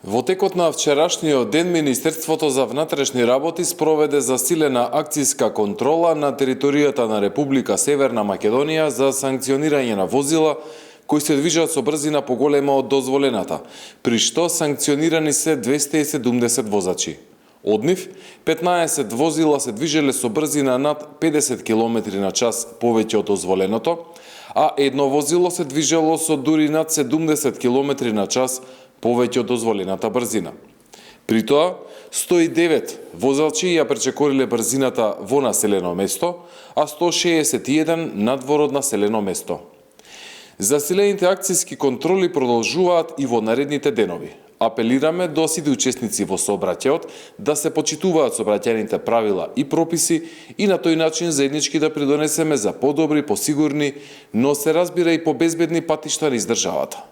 Во текот на вчерашниот ден, Министерството за внатрешни работи спроведе засилена акцијска контрола на територијата на Република Северна Македонија за санкционирање на возила кои се движат со брзина поголема од дозволената, при што санкционирани се 270 возачи. Од нив, 15 возила се движеле со брзина над 50 км на час повеќе од дозволеното, а едно возило се движело со дури над 70 км на час повеќе од дозволената брзина. При тоа, 109 возачи ја пречекориле брзината во населено место, а 161 надвор од населено место. Засилените акцијски контроли продолжуваат и во наредните денови. Апелираме до сите учесници во сообраќајот да се почитуваат сообраќајните правила и прописи и на тој начин заеднички да придонесеме за подобри, посигурни, но се разбира и побезбедни патишта низ државата.